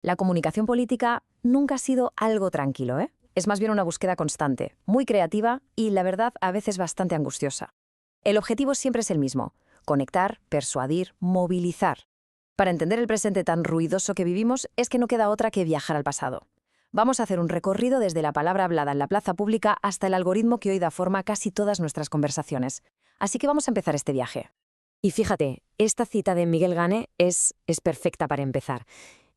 La comunicación política nunca ha sido algo tranquilo, ¿eh? Es más bien una búsqueda constante, muy creativa y, la verdad, a veces bastante angustiosa. El objetivo siempre es el mismo: conectar, persuadir, movilizar. Para entender el presente tan ruidoso que vivimos, es que no queda otra que viajar al pasado. Vamos a hacer un recorrido desde la palabra hablada en la plaza pública hasta el algoritmo que hoy da forma a casi todas nuestras conversaciones. Así que vamos a empezar este viaje. Y fíjate, esta cita de Miguel Gane es perfecta para empezar.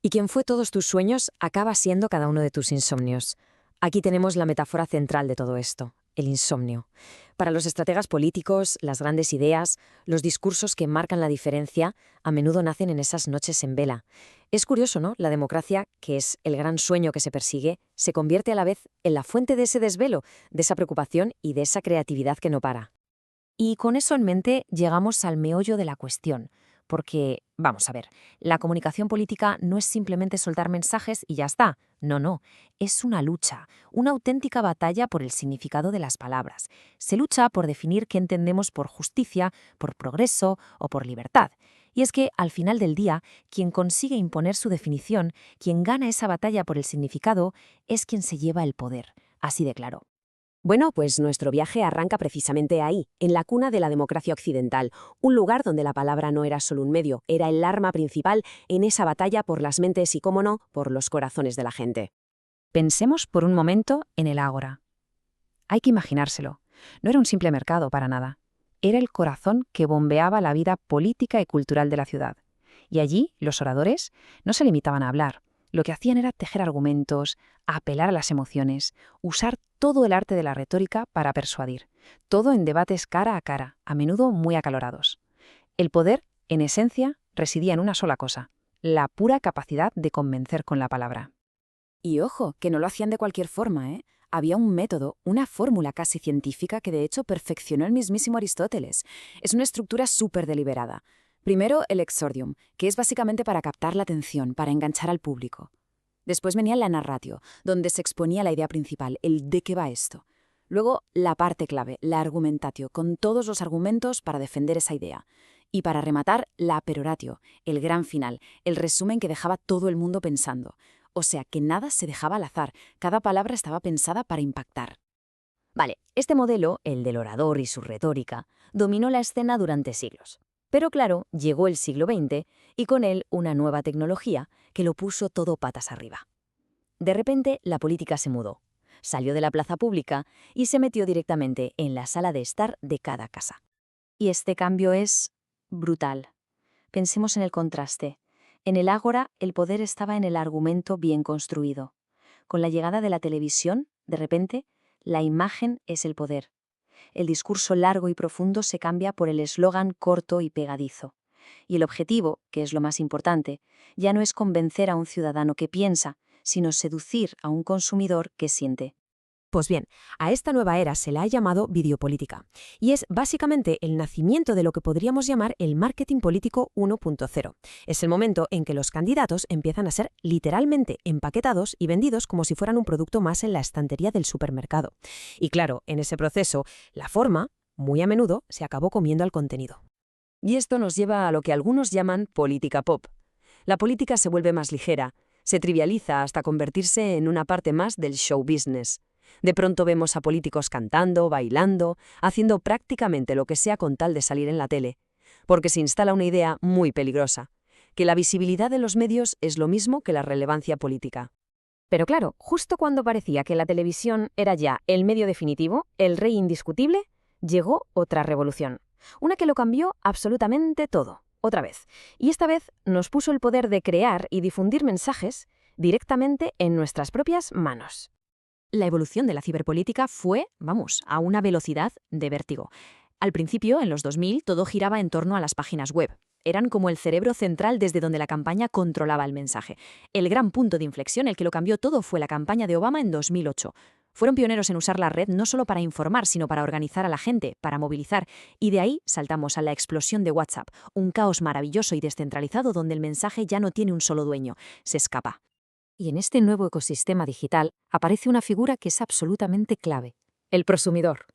Y quien fue todos tus sueños acaba siendo cada uno de tus insomnios. Aquí tenemos la metáfora central de todo esto, el insomnio. Para los estrategas políticos, las grandes ideas, los discursos que marcan la diferencia, a menudo nacen en esas noches en vela. Es curioso, ¿no? La democracia, que es el gran sueño que se persigue, se convierte a la vez en la fuente de ese desvelo, de esa preocupación y de esa creatividad que no para. Y con eso en mente llegamos al meollo de la cuestión, porque, vamos a ver, la comunicación política no es simplemente soltar mensajes y ya está. No, no, es una lucha, una auténtica batalla por el significado de las palabras. Se lucha por definir qué entendemos por justicia, por progreso o por libertad. Y es que, al final del día, quien consigue imponer su definición, quien gana esa batalla por el significado, es quien se lleva el poder. Así de claro. Bueno, pues nuestro viaje arranca precisamente ahí, en la cuna de la democracia occidental, un lugar donde la palabra no era solo un medio, era el arma principal en esa batalla por las mentes y, cómo no, por los corazones de la gente. Pensemos por un momento en el ágora. Hay que imaginárselo. No era un simple mercado para nada. Era el corazón que bombeaba la vida política y cultural de la ciudad. Y allí, los oradores no se limitaban a hablar. Lo que hacían era tejer argumentos, apelar a las emociones, usar todo el arte de la retórica para persuadir. Todo en debates cara a cara, a menudo muy acalorados. El poder, en esencia, residía en una sola cosa: la pura capacidad de convencer con la palabra. Y ojo, que no lo hacían de cualquier forma, ¿eh? Había un método, una fórmula casi científica que de hecho perfeccionó el mismísimo Aristóteles. Es una estructura súper deliberada. Primero, el exordium, que es básicamente para captar la atención, para enganchar al público. Después venía la narratio, donde se exponía la idea principal, el de qué va esto. Luego, la parte clave, la argumentatio, con todos los argumentos para defender esa idea. Y para rematar, la peroratio, el gran final, el resumen que dejaba todo el mundo pensando. O sea, que nada se dejaba al azar, cada palabra estaba pensada para impactar. Vale, este modelo, el del orador y su retórica, dominó la escena durante siglos. Pero claro, llegó el siglo XX y con él una nueva tecnología que lo puso todo patas arriba. De repente, la política se mudó. Salió de la plaza pública y se metió directamente en la sala de estar de cada casa. Y este cambio es brutal. Pensemos en el contraste. En el ágora, el poder estaba en el argumento bien construido. Con la llegada de la televisión, de repente, la imagen es el poder. El discurso largo y profundo se cambia por el eslogan corto y pegadizo. Y el objetivo, que es lo más importante, ya no es convencer a un ciudadano que piensa, sino seducir a un consumidor que siente. Pues bien, a esta nueva era se la ha llamado videopolítica, y es básicamente el nacimiento de lo que podríamos llamar el marketing político 1.0. Es el momento en que los candidatos empiezan a ser literalmente empaquetados y vendidos como si fueran un producto más en la estantería del supermercado. Y claro, en ese proceso, la forma, muy a menudo, se acabó comiendo al contenido. Y esto nos lleva a lo que algunos llaman política pop. La política se vuelve más ligera, se trivializa hasta convertirse en una parte más del show business. De pronto vemos a políticos cantando, bailando, haciendo prácticamente lo que sea con tal de salir en la tele, porque se instala una idea muy peligrosa, que la visibilidad de los medios es lo mismo que la relevancia política. Pero claro, justo cuando parecía que la televisión era ya el medio definitivo, el rey indiscutible, llegó otra revolución, una que lo cambió absolutamente todo, otra vez. Y esta vez nos puso el poder de crear y difundir mensajes directamente en nuestras propias manos. La evolución de la ciberpolítica fue, vamos, a una velocidad de vértigo. Al principio, en los 2000, todo giraba en torno a las páginas web. Eran como el cerebro central desde donde la campaña controlaba el mensaje. El gran punto de inflexión, el que lo cambió todo, fue la campaña de Obama en 2008. Fueron pioneros en usar la red no solo para informar, sino para organizar a la gente, para movilizar. Y de ahí saltamos a la explosión de WhatsApp, un caos maravilloso y descentralizado donde el mensaje ya no tiene un solo dueño, se escapa. Y en este nuevo ecosistema digital aparece una figura que es absolutamente clave: el prosumidor.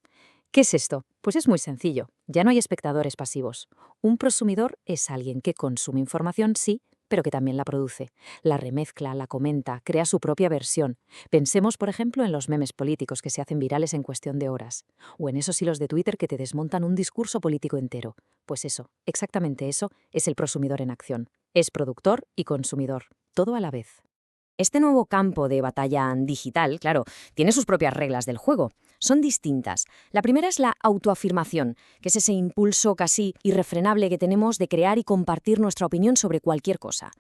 ¿Qué es esto? Pues es muy sencillo. Ya no hay espectadores pasivos. Un prosumidor es alguien que consume información, sí, pero que también la produce. La remezcla, la comenta, crea su propia versión. Pensemos, por ejemplo, en los memes políticos que se hacen virales en cuestión de horas, o en esos hilos de Twitter que te desmontan un discurso político entero. Pues eso, exactamente eso, es el prosumidor en acción. Es productor y consumidor, todo a la vez. Este nuevo campo de batalla digital, claro, tiene sus propias reglas del juego. Son distintas. La primera es la autoafirmación, que es ese impulso casi irrefrenable que tenemos de crear y compartir nuestra opinión sobre cualquier cosa.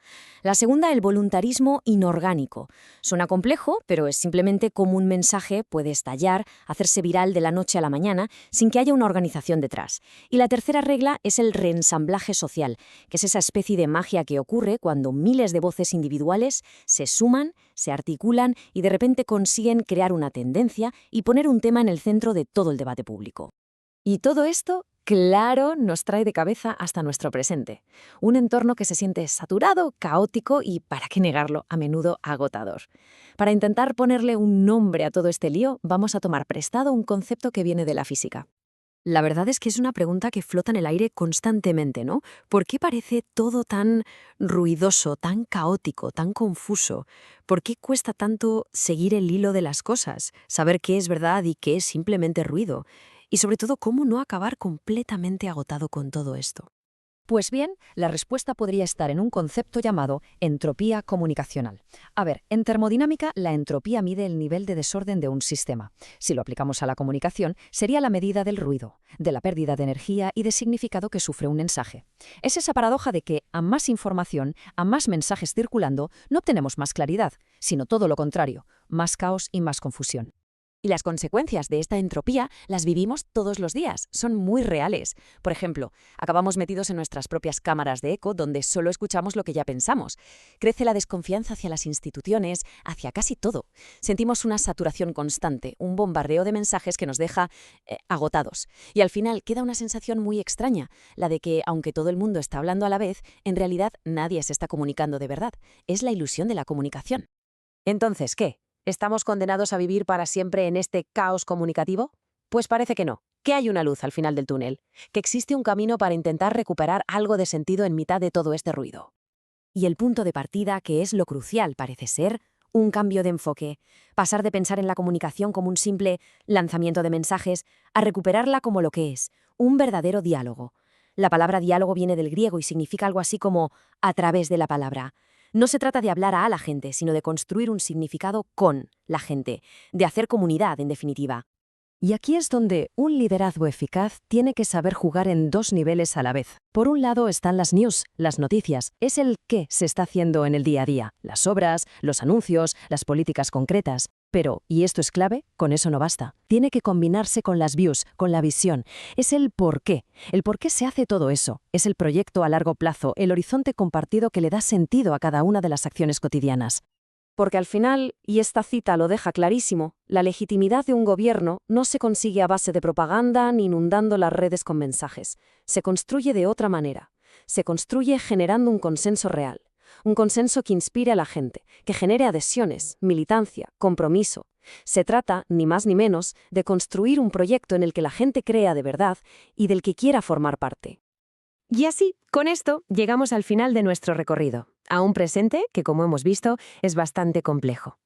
La segunda, el voluntarismo inorgánico. Suena complejo, pero es simplemente cómo un mensaje puede estallar, hacerse viral de la noche a la mañana, sin que haya una organización detrás. Y la tercera regla es el reensamblaje social, que es esa especie de magia que ocurre cuando miles de voces individuales se suman, se articulan y de repente consiguen crear una tendencia y poner un tema en el centro de todo el debate público. Y todo esto, claro, nos trae de cabeza hasta nuestro presente. Un entorno que se siente saturado, caótico y, para qué negarlo, a menudo agotador. Para intentar ponerle un nombre a todo este lío, vamos a tomar prestado un concepto que viene de la física. La verdad es que es una pregunta que flota en el aire constantemente, ¿no? ¿Por qué parece todo tan ruidoso, tan caótico, tan confuso? ¿Por qué cuesta tanto seguir el hilo de las cosas, saber qué es verdad y qué es simplemente ruido? Y sobre todo, ¿cómo no acabar completamente agotado con todo esto? Pues bien, la respuesta podría estar en un concepto llamado entropía comunicacional. A ver, en termodinámica, la entropía mide el nivel de desorden de un sistema. Si lo aplicamos a la comunicación, sería la medida del ruido, de la pérdida de energía y de significado que sufre un mensaje. Es esa paradoja de que, a más información, a más mensajes circulando, no obtenemos más claridad, sino todo lo contrario, más caos y más confusión. Y las consecuencias de esta entropía las vivimos todos los días, son muy reales. Por ejemplo, acabamos metidos en nuestras propias cámaras de eco donde solo escuchamos lo que ya pensamos. Crece la desconfianza hacia las instituciones, hacia casi todo. Sentimos una saturación constante, un bombardeo de mensajes que nos deja agotados. Y al final queda una sensación muy extraña, la de que, aunque todo el mundo está hablando a la vez, en realidad nadie se está comunicando de verdad. Es la ilusión de la comunicación. Entonces, ¿qué? ¿Estamos condenados a vivir para siempre en este caos comunicativo? Pues parece que no, que hay una luz al final del túnel, que existe un camino para intentar recuperar algo de sentido en mitad de todo este ruido. Y el punto de partida, que es lo crucial, parece ser un cambio de enfoque, pasar de pensar en la comunicación como un simple lanzamiento de mensajes a recuperarla como lo que es, un verdadero diálogo. La palabra diálogo viene del griego y significa algo así como a través de la palabra. No se trata de hablar a la gente, sino de construir un significado con la gente, de hacer comunidad, en definitiva. Y aquí es donde un liderazgo eficaz tiene que saber jugar en dos niveles a la vez. Por un lado están las news, las noticias. Es el qué se está haciendo en el día a día, las obras, los anuncios, las políticas concretas. Pero, y esto es clave, con eso no basta. Tiene que combinarse con las views, con la visión. Es el por qué. El por qué se hace todo eso. Es el proyecto a largo plazo, el horizonte compartido que le da sentido a cada una de las acciones cotidianas. Porque al final, y esta cita lo deja clarísimo, la legitimidad de un gobierno no se consigue a base de propaganda ni inundando las redes con mensajes. Se construye de otra manera. Se construye generando un consenso real. Un consenso que inspire a la gente, que genere adhesiones, militancia, compromiso. Se trata, ni más ni menos, de construir un proyecto en el que la gente crea de verdad y del que quiera formar parte. Y así, con esto, llegamos al final de nuestro recorrido, a un presente que, como hemos visto, es bastante complejo.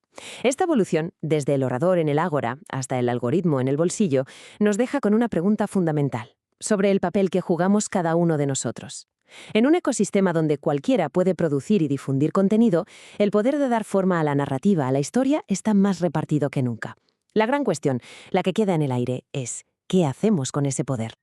Esta evolución, desde el orador en el ágora hasta el algoritmo en el bolsillo, nos deja con una pregunta fundamental, sobre el papel que jugamos cada uno de nosotros. En un ecosistema donde cualquiera puede producir y difundir contenido, el poder de dar forma a la narrativa, a la historia, está más repartido que nunca. La gran cuestión, la que queda en el aire, es ¿qué hacemos con ese poder?